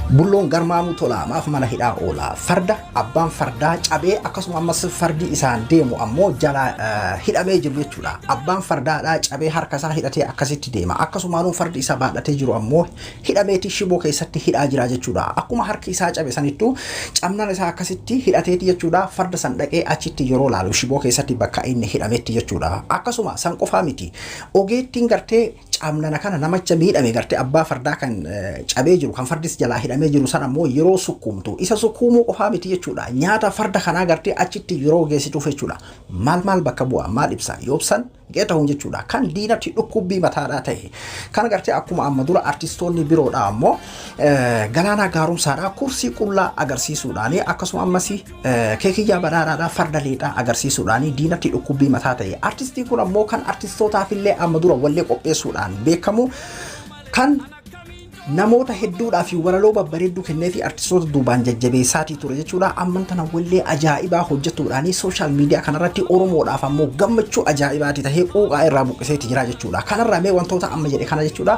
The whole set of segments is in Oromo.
Bulloon garmaamuu tola maaf mana hidhaa oola farda abbaan fardaa cabee akkasuma ammas fardi isaan deemu ammoo jala hidhamee jiru jechuudha. Abbaan fardaadhaa cabee harka isaa hidhatee akkasitti deema. Akkasumaan fardi isaa baadhatee jiru ammoo hidhameeti shiboo keessatti hidhaa jira jechuudha. Akkuma harki isaa cabe sanittuu cabnaan isaa akkasitti hidhateeti jechuudha. Farda san dhaqee achitti yeroo laalu shiboo keessatti bakka inni hidhametti jechuudha. Akkasuma san qofaa miti. Ogeettiin gartee cabnana kana namacha miidhame gartee abbaa fardaa kan cabee jiru kan fardis jalaa hidhamee jiru sana ammoo yeroo sukkuumtu isa sukkuumuu qofaa miti jechuudha. Nyaata farda kanaa gartee achitti yeroo geessituuf jechuudha. Maal bakka bu'a maal ibsa yoobsan geetahuun jechuudha. Kan diinatti dhukkubbii mataadhaa ta'e kan gartee akkuma amma dura artistoonni biroodha ammoo Galaanaa Gaaromsaadhaa kursii qullaa agarsiisuudhaani akkasuma ammas keekiyyaa badhaadhaadhaa farda leedhaa agarsiisuudhaani diinatti dhukkubbii mataa ta'e artistiin kun ammoo kan artistootaafillee amma dura wallee qopheessuudhaan beekamu kan namoota hedduudhaa fi walaloo babbareedduu kennee fi artistoota duubaan jajjabeessaatii ture jechuudha. Amman tana wallee ajaa'ibaa hojjetuudhaani sooshaal miidiyaa kanarratti Oromoodhaaf ammoo gammachuu ajaa'ibaati tahee quuqaa irraa buqqiseeti jira jechuudha. Kanarraa mee wantoota amma jedhe kana jechuudha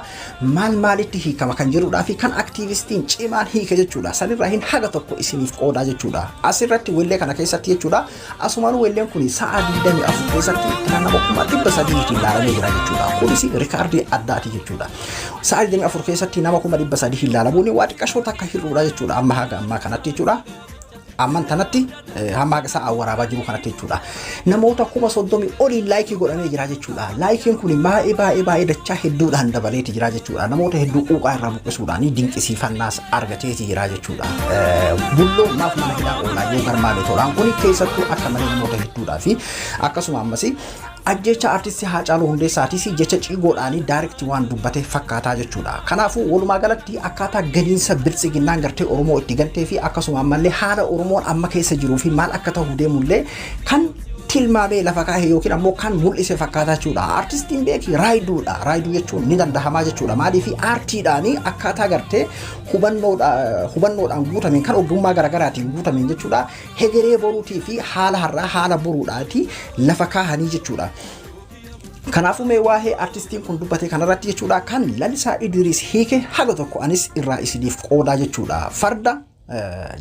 maalitti hiikama kan jedhuudhaa fi kan aktiivistiin cimaan hiike jechuudha. Sanirraa hin haga tokko isiniif qoodaa jechuudha. Asirratti wallee kana keessatti jechuudha. Asumaan walleen kun sa'a 24 keessatti nama 300 ilaalamee jira jechuudha. Kunis rikaardii addaati jechuudha. Sa'a 24 keessatti nama kuma dhibba sadii ilaalamuun waa xiqqashoo takka hir'uudha jechuudha. Amma haga ammaa kanatti jechuudha. Amman tanatti hamma haga sa'a waraabaa jiru kanatti jechuudha. Namoota 30,000 oliin laayikii godhamee jira jechuudha. Laayikiin kun baay'ee dachaa hedduudhaan dabaleeti jira jechuudha. Namoota hedduu quuqaa irraa buqqisuudhaan dinqisiifannaas argateeti jira jechuudha. Bulloon maaf mana hidhaa oolaa yoo garmaame tolaan kun keessattuu akka malee namoota hedduudhaa fi akkasuma ammas ajjecha artistii Haacaaluu Hundeessaatis jecha ciigoodhaanii daayirektii waan dubbate fakkaataa jechuudha. Kanaafuu walumaa galatti akkaataa gadiinsa biltsiginnaan gartee Oromoo itti galtee fi akkasuma ammallee haala Oromoon amma keessa jiruu fi maal akka ta'u deemullee kan tilmaamee lafa kaa'e yookiin ammoo kan mul'ise fakkaataa jechuudha. Artistiin beeki raayiduudha. Raayiduu jechuun ni dandahamaa jechuudha. Maaliif aartiidhaanii akkaataa gartee hubannoodhaan guutameen kan ogummaa garaagaraatiin guutameen jechuudha. Hegeree boruutii fi haala har'aa haala boruudhaati lafa kaahanii jechuudha. Kanaafuu mee waa'ee artistiin kun dubbate kanarratti jechuudha kan Lalisaa Idriis hiike haga tokko anis irraa isiniif qoodaa jechuudha. Farda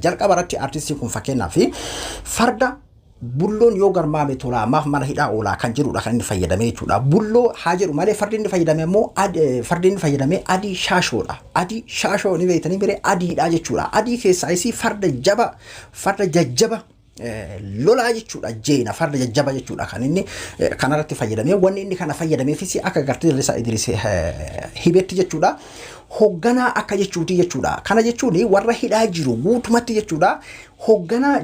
jalqaba irratti artistiin kun fakkeenyaaf farda Bulloon yoo garmaame tola maaf mana hidhaa oolaa kan jedhudha kan inni fayyadamee jechuudha. Bulloo haa jedhu malee fardi inni fayyadame immoo fardi inni fayyadame adii shaashoodha. Adii shaashoo ni beektanii biree adiidha jechuudha. Adii keessaa isii farda jajjaba lolaa jechuudha. Jeena farda jajjaba jechuudha kan inni kanarratti fayyadamee wanni inni kana fayyadameefis akka gartee Lalisaa Idriis hibetti jechuudha. Hoogganaa akka jechuuti jechuudha. Kana jechuun warra hidhaa jiru guutumatti jechuudha. Hoogganaa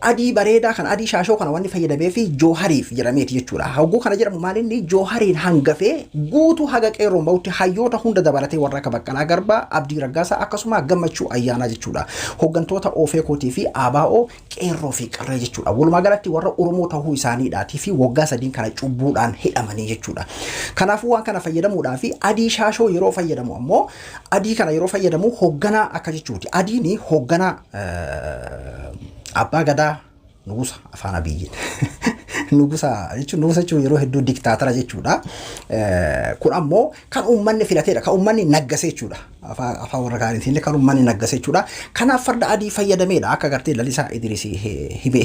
adii bareedaa kan adii shaashoo kana wanni fayyadamee fi Joohariif jedhameeti jechuudha. Hogguu kana jedhamu maalinni Joohariin hangafee guutuu haga qeerroon bahutti hayyoota hunda dabalatee warra akka Baqqalaa Garbaa, Abdii Raggaasaa akkasuma Gammachuu Ayyaanaa jechuudha. Hooggantoota Ofeekootii fi ABO qeerroo fi qarree jechuudha. Walumaa galatti warra Oromoo ta'uu isaaniidhaatii fi waggaa 3 kana cubbuudhaan hidhamanii jechuudha. Kanaafuu waan kana fayyadamuudhaa fi adii shaashoo yeroo fayyadamu ammoo adii kana yeroo fayyadamu hoogganaa akka jechuuti. Adiini hoogganaa abbaa gadaa nugusa afaan abiyyiin nugusa jechuun yeroo hedduu diktaatara jechuudha. Kun ammoo kan uummanni filateedha. Kan uummanni naggase jechuudha. Afaan warra kaaniitiin kan uummanni naggase jechuudha. Kanaaf farda adii fayyadameedha akka gartee Lalisaa Idriis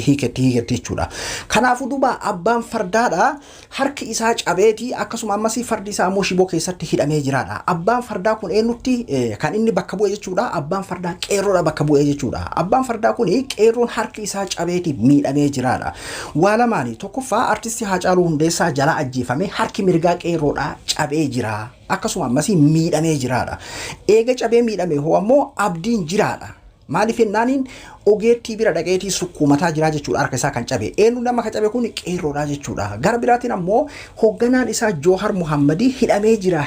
hiiketti jechuudha. Kanaafuu duuba abbaan fardaadha harki isaa cabeeti akkasuma ammas fardi isaa ammoo shiboo keessatti hidhamee jiraadha. Abbaan fardaa kun eenyutti kan inni bakka bu'e jechuudha. Abbaan fardaa qeerroodha bakka bu'e jechuudha. Abbaan fardaa kun qeerroon harki isaa cabeeti miidhamee jiraadha. Waa lamaanii tokkoffaa artistii Haacaaluu Hundeessaa jala ajjeefame harki mirgaa qeerroodha cabee jira. Akkasuma ammas miidhamee jiraadha. Eega cabee miidhame hoo ammoo abdiin jiraadha. Maaliif jennaaniin ogeettii bira dhaqeetii sukkuumataa jira jechuudha. Harka isaa kan cabe eenyu nama ka cabe kun qeerroodha jechuudha. Gara biraatiin ammoo hoogganaan isaa Joohar Muhammadii hidhamee jira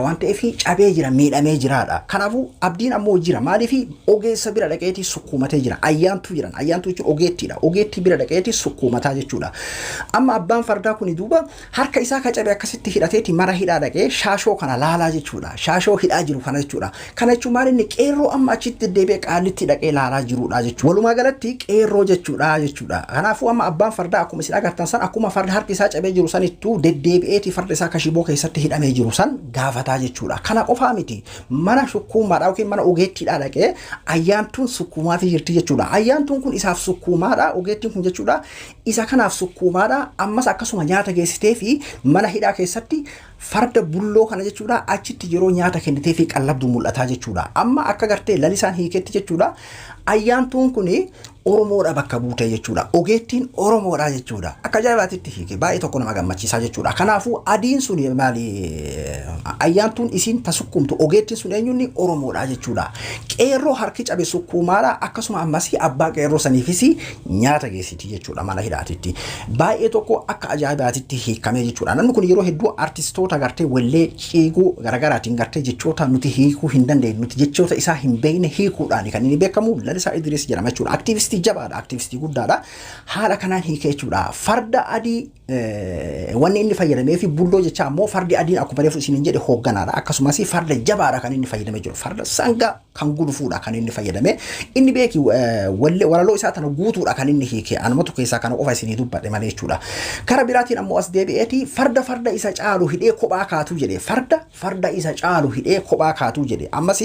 waan ta'eef cabee jira miidhamee jiraadha. Kanaafuu abdiin ammoo jira. Maaliif ogeessa bira dhaqeetii sukkuumatee jira. Ayyaantuu jiran. Ayyaantuu jechuun ogeettiidha. Ogeettii bira dhaqeetii sukkuumataa jechuudha. Amma abbaan fardaa kun duuba harka isaa ka cabe akkasitti hidhateeti mara hidhaa dhaqee shaashoo kana laalaa jechuudha. Shaashoo hidhaa jiru kana jechuudha. Kana jechuun maalinni qeerroo amma achitti deebi'ee qaalitti dhaqee laalaa jirudha jechuudha. walumaa galatti qeerroo jechuudha. Kanaafuu amma abbaan fardaa akkuma isin agartan san akkuma farda harki isaa cabee jiru sanittuu deddeebi'eeti farda isaa kashiboo keessatti hidhamee jiru san gaafataa jechuudha. Kana qofaa miti mana sukkuumaadha yookiin mana ogeettiidha dhaqee ayyaantuun sukkuumaati jirti jechuudha. Ayyaantuun kun isaaf sukkuumaadha, ogeettiin kun jechuudha isa kanaaf sukkuumaadha. Ammas akkasuma nyaata geessitee fi mana hidhaa keessatti farda bulloo kana jechuudha achitti yeroo nyaata kennitee fi qallabdu mul'ataa jechuudha. Amma akka gartee lalisaan hiiketti jechuudha ayyaantuun kuni Oromoodha bakka buutee jechuudha. Ogeettiin Oromoodha jechuudha. Akka ajaa'ibaatitti hiike baay'ee tokko nama gammachiisaa jechuudha. Kanaafuu adiin sun maali ayyaantuun isiin tasukkumtu ogeettiin sun eenyuun Oromoodha jechuudha. Qeerroo harki cabe sukkuumaadha akkasuma ammas abbaa qeerroo saniifis nyaata geessiti jechuudha mana hidhaatitti. Baay'ee tokko akka ajaa'ibaatitti hiikamee jechuudha. Namni kun yeroo hedduu artistoota gartee wallee ciiguu garagaraatiin gartee jechoota nuti hiikuu hin dandeenye nuti jechoota isaa hin beekne hiikuudhaan kan inni beekamu Lalisaa Idris jedhama jechuudha. Aktiivistii jabaadha, aktiivistii guddaadha. Haala kanaan hiikee jechuudha. Farda adii wanni inni fayyadamee fi bulloo jecha ammoo fardi adiin akkuma reefu isin jedhe hoogganaadha. Akkasumas farda jabaadha kan inni fayyadamee jiru. Farda sanga kan gulufuudha kan inni fayyadame. Inni beeki walaloo isaa tana guutuudha kan inni hiikee. Anumatu keessaa kana qofa isinii dubbadhe malee jechuudha. Kara biraatiin ammoo as deebi'eeti farda isa caalu hidhee kophaa kaatu jedhe. Farda isa caalu hidhee kophaa kaatu jedhe. Ammas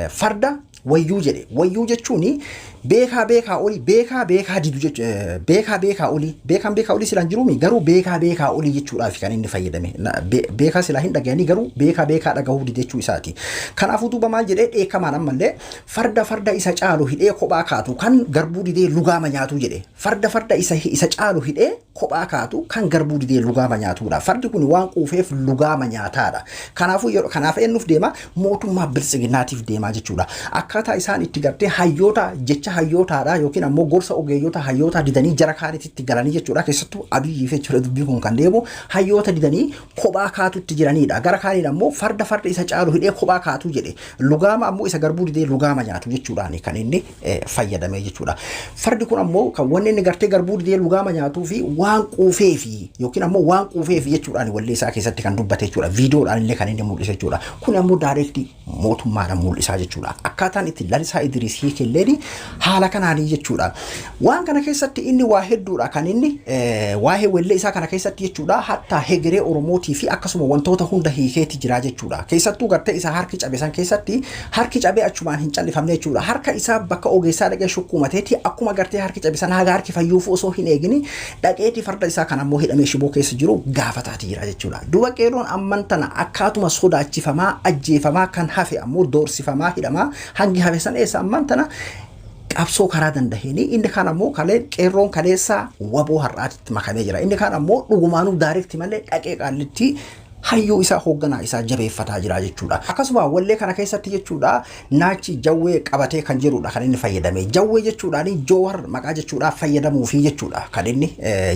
farda wayyuu jedhe. Wayyuu jechuun beekaa olii beekaa didu jechuudha. Beekaa olii silaan jiruumi garuu beekaa olii jechuudhaaf kan inni fayyadame. Beekaa silaa hin dhagayanii garuu beekaa dhagahuu dide jechuu isaati. Kanaafuu duuba maal jedhee dheekkamaan ammallee farda isa caalu hidhee kophaa kaatu kan garbuu didee lugaama nyaatu jedhe. Farda isa caalu hidhee kophaa kaatu kan garbuu didee lugaama nyaatudha. Fardi kun waan quufeef lugaama nyaataadha. Kanaaf eenyuuf deema mootummaa biltsiginnaatiif deemaa jechuudha. Akkaataa isaan itti gartee hayyoota jecha hayyootaadha yookiin ammoo gorsa ogeeyyoota hayyoota didanii jara kaanitti galanii jechuudha. Keessattuu Abiyyi fi jechuudha dubbii kun kan deemu hayyoota didanii kophaa kaatutti jiranidha. Gara kaaniin ammoo farda isa caalu hidhee kophaa kaatu jedhe. Lugaama ammoo isa garbuu didee lugaama nyaatu jechuudhaan kan inni fayyadame jechuudha. Fardi kun ammoo kan wanni inni gartee garbuu didee lugaama nyaatuu fi waan quufeefi yookiin ammoo waan quufeefi jechuudhaan wallee isaa keessatti kan dubbate jechuudha. Viidiyoodhaan illee kan inni mul'ise jechuudha. Kun ammoo daayirektii mootummaadhaan mul'isaa jechuudha. Akkaataan itti Lalisaa Idris hiikelleen haala kanaanii jechuudha. Waan kana keessatti inni waa hedduudha kan inni waa'ee wallee isaa kana keessatti jechuudha. Hatta hegeree Oromootii fi akkasuma wantoota hunda hiikeetti jira jechuudha. Keessattuu gartee isaa harki cabe san keessatti harki cabee achumaan hin callifamne jechuudha. Harka isaa bakka ogeessaa dhaqee shukkumateeti akkuma gartee harki cabe san haga harki fayyuuf osoo hin eegini dhaqeeti farda isaa kan ammoo hidhamee shiboo keessa jiru gaafataati jira jechuudha. Duuba qeerroon amman tana akkaatuma sodaachifamaa ajjeefamaa kan hafe ammoo doorsifamaa hidhamaa hangi hafe san eessa amman tana qabsoo karaa dandaheni inni kaan ammoo qeerroon kaleessa waboo har'aatitti makamee jira. Inni kaan ammoo dhugumaanuu daayirektii malee dhaqee qaallitti hayyuu isaa hoogganaa isaa jabeeffataa jira jechuudha. Akkasuma wallee kana keessatti jechuudha naachi jawwee qabatee kan jirudha kan inni fayyadame. Jawwee jechuudhaan Joowar maqaa jechuudha fayyadamuu fi jechuudha kan inni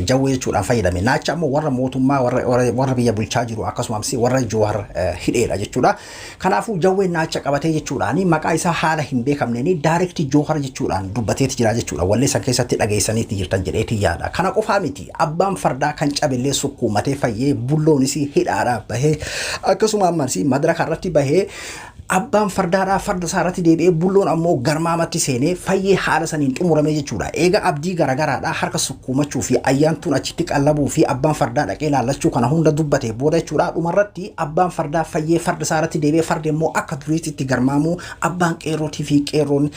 jawwee jechuudhaan fayyadame. Naachi ammoo warra mootummaa warra biyya bulchaa jiru akkasumas warra Joowar hidheedha jechuudha. Kanaafuu jawwee naacha qabatee jechuudhaan maqaa isaa haala hin beekamneen daayirektii Joowar jechuudhaan dubbateeti jira jechuudha. Wallee san keessatti dhageessaniiti jirtan jedheeti yaada. Kana qofaa miti abbaan fardaa kan cabellee sukkuumatee fayyee bulloonis hidhaadha bahee akkasuma ammas madraka irratti bahee abbaan fardaadhaa farda isaarratti deebi'ee bulloon ammoo garmaamatti seenee fayyee haala saniin xumurame jechuudha. Eega abdii garagaraadhaa harka sukkuumachuu fi ayyaantuun achitti qallabuu fi abbaan fardaa dhaqee laallachuu kana hunda dubbate booda jechuudha. Dhumarratti abbaan fardaa fayyee farda isaarratti deebi'ee fardi immoo akka duriitti garmaamuu abbaan qeerrootii fi qeerroon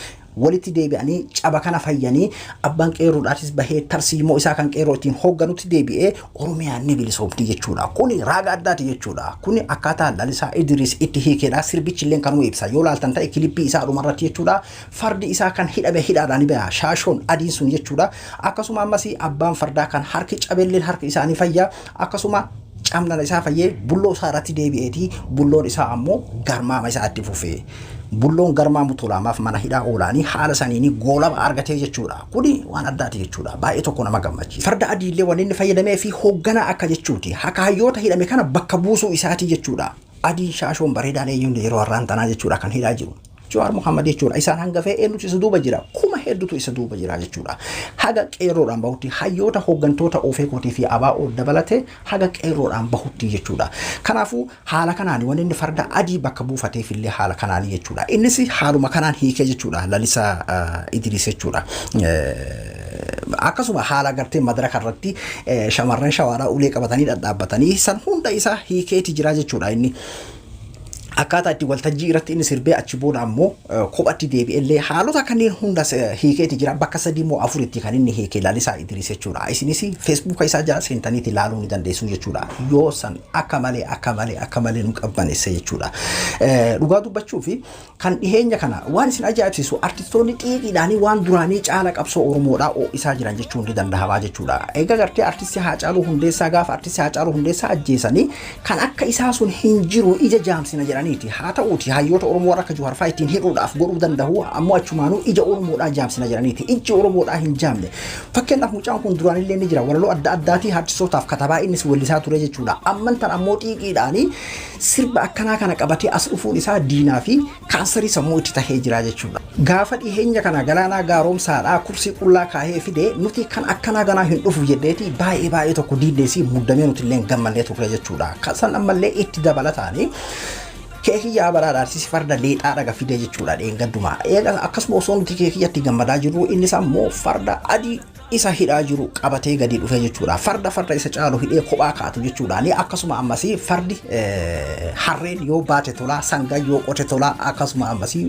walitti deebi'anii caba kana fayyanii abbaan qeerroodhaatis bahee tarsiimoo isaa kan qeerroo ittiin hoogganutti deebi'ee Oromiyaan ni bilisoomti jechuudha. Kuni raaga addaati jechuudha. Kuni akkaataa Lalisaa Idris itti hiikeedha. Sirbichi illee kanuu ibsa. Yoo laaltan ta'e kilippii isaa dhumarratti jechuudha. Fardi isaa kan hidhame hidhaadhaan baha. Shaashoon adiin sun jechuudha. Akkasuma ammas abbaan fardaa kan harki cabelleen harki isaanii fayyaa. Akkasuma camnala isaa fayyee bulloo isaa irratti deebi'eeti. Bulloon isaa ammoo garmaama isaa itti fufee. Bulloon garmaamu tolaamaaf mana hidhaa oolaanii haala saniini goolaba argatee jechuudha. Kuni waan addaati jechuudha. Baay'ee tokko nama gammachiisa. Farda adiillee waan inni fayyadamee fi hoogganaa akka jechuuti. Hayyoota hidhame kana bakka buusuu isaati jechuudha. Adii shaashoon bareedaan eenyuun yeroo har'aan tanaa jechuudha kan hidhaa jiru. Jawaar Muhammad jechuudha isaan hangafee eenyutu isa duuba jira kuma hedduutu isa duuba jira jechuudha haga qeerroodhaan bahutti hayyoota hooggantoota OFEKOtii fi ABO dabalate haga qeerroodhaan bahutti jechuudha kanaafuu haala kanaan wanni inni farda adii bakka buufateef illee haala kanaan jechuudha innis haaluma kanaan hiikee jechuudha Lalisaa Idris jechuudha akkasuma haala gartee madaraka irratti shamarran shawaaraa ulee qabatanii dhadhaabbatanii san hunda isaa hiikeeti jira jechuudha inni akkaataa itti waltajjii irratti inni sirbee achi booda ammoo kophatti deebi'ellee haalota kanneen hunda hiikeeti jira bakka 3 moo 4tti kan inni hiikee Lalisaa Idris jechuudha isinis Facebook isaa jala seentaniitti ilaaluu ni dandeessu jechuudha yoo san akka malee nu qabbaneesse jechuudha dhugaa dubbachuu fi kan dhiheenya kana waan isin ajaa'ibsiisu artistoonni xiiqiidhaanii waan duraanii caala qabsoo Oromoodhaa isaa jiran jechuun ni danda'ama jechuudha egaa gartee artisti Haacaaluu Hundeessaa gaafa artisti Haacaaluu Hundeessaa ajjeesanii kan akka isaa sun hin jiru ija jaamsina jedhan haa ta'uuti hayyoota Oromoo akka Jawaar fa'aa ittiin hidhuudhaaf godhuu danda'u ammoo achumaanuu ija Oromoodhaa jaamsina jedhaniiti iji Oromoodhaa hin jaamne fakkeenyaaf mucaan kun duraan illee ni jira walaloo adda addaatii artistootaaf katabaa innis weellisaa ture jechuudha ammantan ammoo xiiqiidhaanii sirba akkanaa kana qabatee as dhufuun isaa diinaa fi kaansarii sammuu itti tahee jira jechuudha gaafa dhiheenya kana Galaanaa Gaaromsaadhaa kursii qullaa kaahee fidee nuti kan akkanaa ganaa hin dhufu jedheeti baay'ee tokko diindeesii muddamee nuti illee gammallee turre jechuudha san ammallee itti dabalataanii keekiyyaa baraadhaarsis farda leexaa dhaga fidee jechuudha dheengadduma akkasuma osoo nuti keekiyyatti gammadaa jirru innis ammoo farda adii isa hidhaa jiru qabatee gadi dhufee jechuudha farda isa caalu hidhee kophaa kaatu jechuudha ni akkasuma ammasii fardi harreen yoo baate tolaa sangaa yoo qote tolaa akkasuma ammasii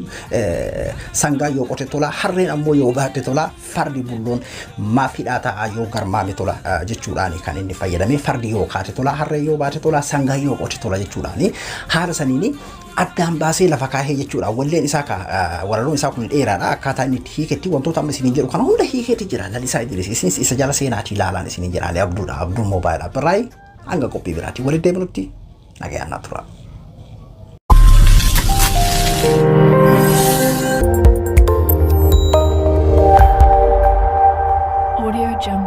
sangaa yoo qote tolaa harreen ammoo yoo baate tolaa fardi bulloon maaf hidhaa ta'a yoo garmaame tola jechuudhaani kan inni fayyadame fardi yoo kaate tolaa harreen yoo baate tolaa sangaa yoo qote tola jechuudhaani haala saniini addaan baasee lafa kaahee jechuudha walleen isaa walaloon isaa kun dheeraadha akkaataa inni hiiketti wantoota amma isiniin jedhu kana hunda hiiketti jira Lalisaa Idris isinis isa jala seenaatii ilaalaan isiniin jira Abduu moobaayilaa birraay hanga qophii biraatti walitti deebinutti nagayaan naa tura.